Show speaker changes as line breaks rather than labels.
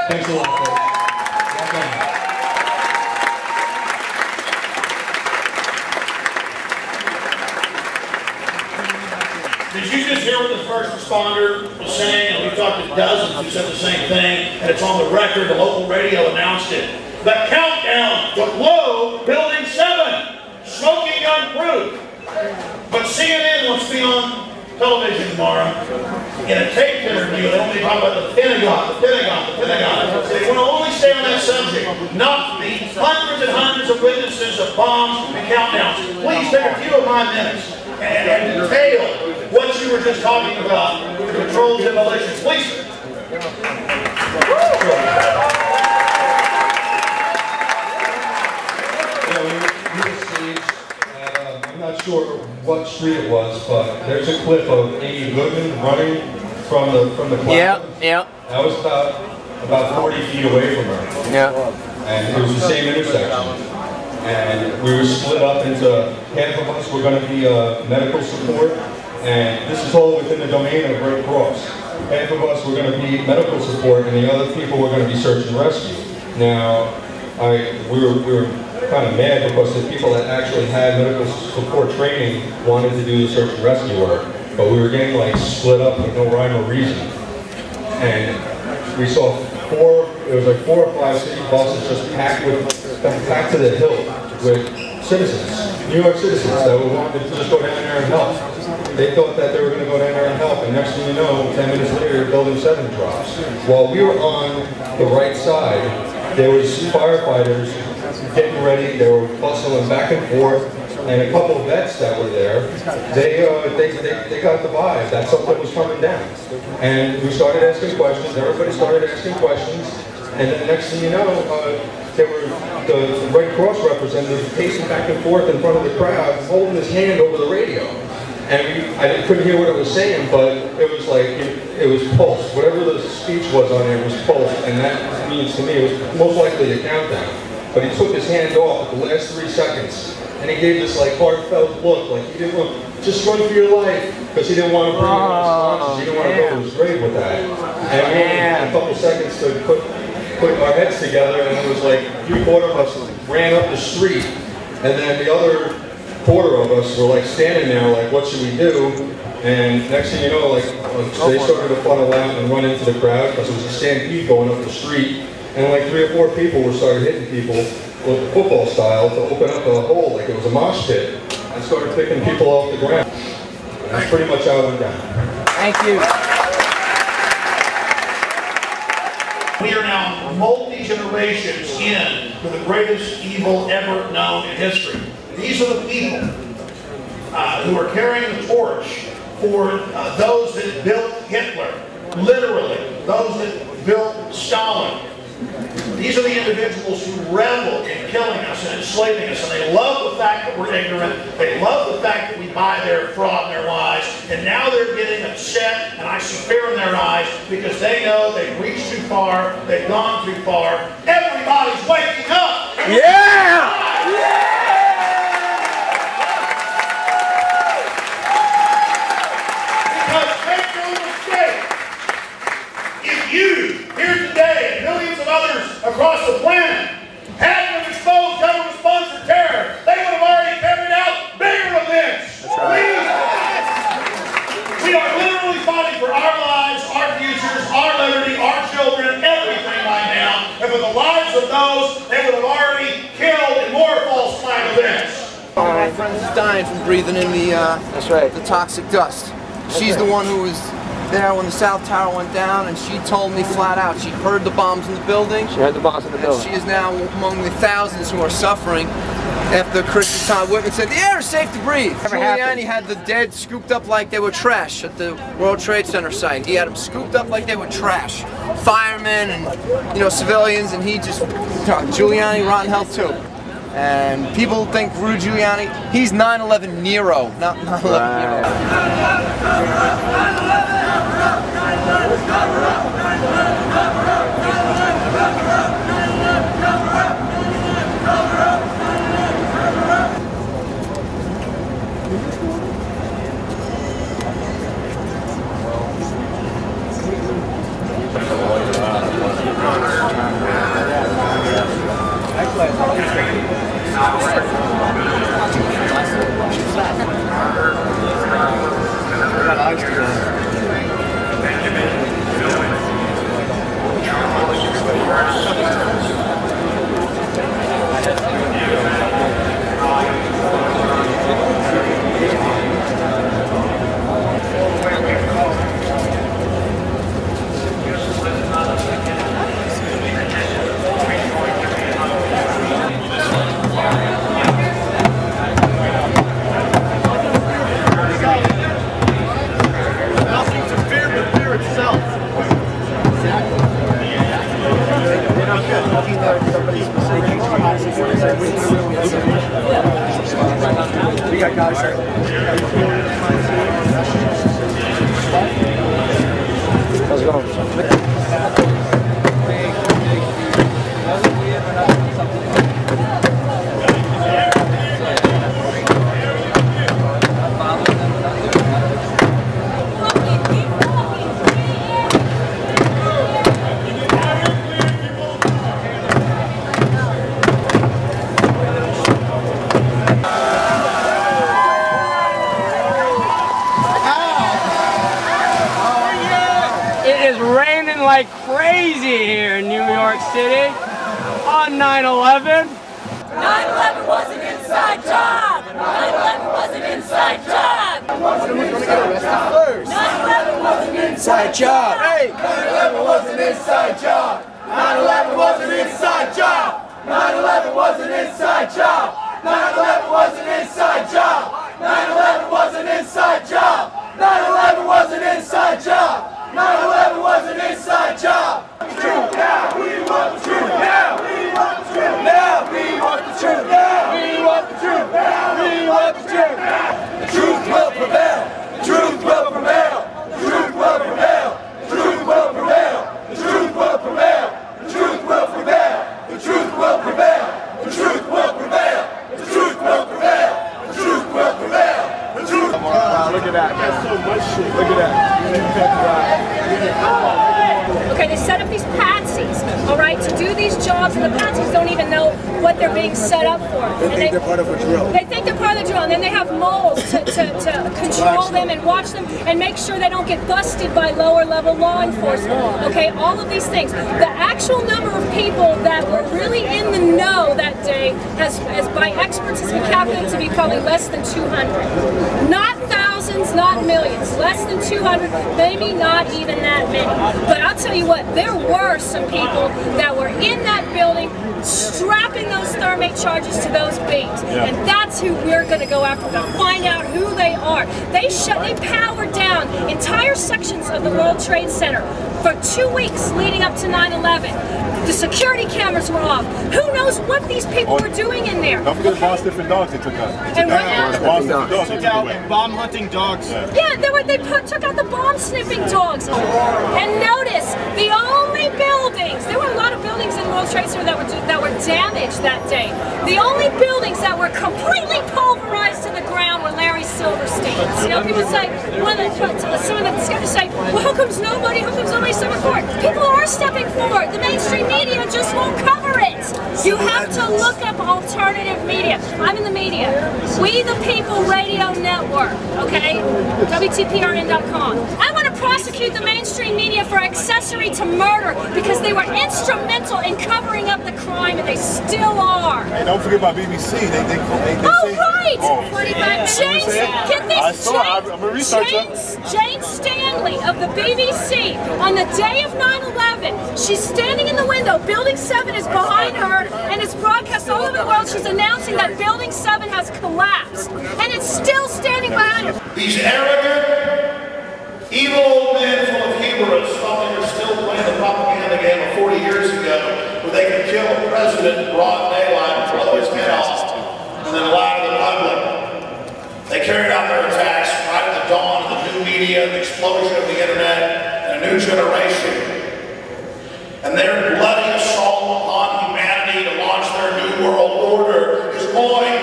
Thanks a lot, folks.
Did you just hear what the first responder was saying? And we talked to dozens who said the same thing, and it's on the record. The local radio announced it. The countdown to blow Building 7, smoking gun proof. But CNN wants to be on television tomorrow in a taped interview. They only talk about the Pentagon. So they want to only stay on that subject, not the hundreds and hundreds of witnesses of bombs and countdowns. Please take a few of my minutes and detail what you were just talking about with the controlled demolition. Please.
I'm not sure what street it was, but there's a clip of Amy Goodman running from the cloud.
Yeah.
That was about 40 feet away from her.
Yeah.
And it was the same intersection. And we were split up into half of us were going to be medical support, and this is all within the domain of Red Cross. Half of us were going to be medical support, and the other people were going to be search and rescue. Now, we were kind of mad because the people that actually had medical support training wanted to do the search and rescue work, but we were getting like split up with no rhyme or reason. And we saw it was like 4 or 5 city buses just packed to the hilt with citizens, New York citizens that wanted to just go down there and help. They thought that they were going to go down there and help, and next thing you know, 10 minutes later, Building 7 drops. While we were on the right side, there was firefighters getting ready. They were bustling back and forth, and a couple of vets that were there, they got the vibe that something was coming down. And we started asking questions. Everybody started asking questions, and then next thing you know, there were the Red Cross representative pacing back and forth in front of the crowd, holding his hand over the radio. And I couldn't hear what it was saying, but it was like, it was pulsed. Whatever the speech was on there was pulsed, and that means to me it was most likely a countdown. But he took his hand off at the last 3 seconds, and he gave this like heartfelt look, like he didn't want, just run for your life, because he didn't want to bring in responses. He didn't want to go to his grave with that. And we only had a couple seconds to put our heads together, and it was like 3/4 of us ran up the street, and then the other 1/4 of us were like standing there like, what should we do? And next thing you know, like they started to funnel out and run into the crowd because it was a stampede going up the street, and like 3 or 4 people were started hitting people with football style to open up a hole like it was a mosh pit, and started picking people off the ground. And that's pretty much how it went down.
Thank you.
We are now multi-generations in to the greatest evil ever known in history. These are the people who are carrying the torch for those that built Hitler, literally, those that built Stalin. These are the individuals who revel in killing us and enslaving us, and they love the fact that we're ignorant. They love the fact that we buy their fraud and their lies, and now they're getting upset, and I see fear in their eyes because they know they've reached too far, they've gone too far. Everybody's waking up!
Yeah!
Because make no mistake, if you, here today, and millions of others across the planet, hadn't exposed government-sponsored terror, they would have already carried out bigger events. That's right. We are literally fighting for our lives, our futures, our liberty, our children, everything right now. And for the lives of those, they would have already killed in more false flag events.
My friend is dying from breathing in the toxic dust. She's the one who was there when the South Tower went down, and she told me flat out she heard the bombs in the building.
She heard the bombs in the building.
She is now among the thousands who are suffering after Christian Todd Whitman said the air is safe to breathe. Giuliani had the dead scooped up like they were trash at the World Trade Center site. He had them scooped up like they were trash. Firemen and civilians, and he just Giuliani rotten health too. And people think Rudy Giuliani, he's 9/11 Nero, not 9/11 Nero.
We got guys here. How's it going?
Like crazy here in New York City on 9/11.
9/11 was an inside job! 9/11 was an inside job! 9/11 was an inside job!
Hey! 9/11 was an inside job! 9/11 was an inside job! 9/11 was an inside job! 9/11 was an inside job! 9/11 was an inside job! 9/11 was an inside job! 9/11 was an inside job! The truth now! We want the truth now! We want the truth now! We want the truth now! We want the truth now! We want the truth now! The truth will prevail! The truth will prevail! The truth will prevail! The truth will prevail! The truth will prevail! The truth will prevail! The truth will prevail! The truth will prevail! The truth will prevail! The truth will prevail! The truth. Wow, look at that! That's so much shit. Look at that!
Okay, they set up these patsies, all right, to do these jobs, and the patsies don't even know what they're being set up for.
They think they're part of a drill.
They think they're part of the drill, and then they have moles to control them and watch them and make sure they don't get busted by lower level law enforcement. Okay, all of these things. The actual number of people that were really in the know that day has by experts has been calculated to be probably less than 200. Not thousands, not millions, less than 200, maybe not even that many. But I'll tell you what, there were some people that were in that building strapping those thermate charges to those beams. Yeah. And that's who we're going to go after, to find out who they are. They powered down entire sections of the World Trade Center for 2 weeks leading up to 9/11. The security cameras were off. Who knows what these people were doing in there?
Don't forget the bomb sniffing dogs they took out.
And what else?
Bomb sniffing dogs they
took
took
out
away.
bomb hunting dogs.
Yeah, took out the bomb sniffing dogs. And notice, the only buildings, there were a lot of buildings in World Trade Center that were damaged that day. The only buildings that were completely pulverized to the ground were Larry Silverstein's. You know, people say, some of the skeptics say, well, how come nobody stepping forward? People are stepping forward. The mainstream media just won't cover it. You have to look up alternative media. I'm in the media. We the People Radio Network, okay? WTPRN.com. I want to prosecute the mainstream media for accessory to murder because they were instrumental in covering up the crime, and they still are.
Hey, don't forget about BBC. They
right! James, get this,
I'm a researcher.
Jane Stanley of the BBC, on the day of 9/11, she's standing in the window, Building 7 is behind her, and it's broadcast all over the world. She's announcing that Building 7 has collapsed, and it's still standing behind her.
These arrogant, evil old men full of hubris thought they were still playing the propaganda game of 40 years ago, where they could kill a president in broad daylight and blow his head off, and then lie to the public. They carried out their attacks right at the dawn of the new media, the explosion of the internet, and a new generation. And their bloody assault upon humanity to launch their new world order is going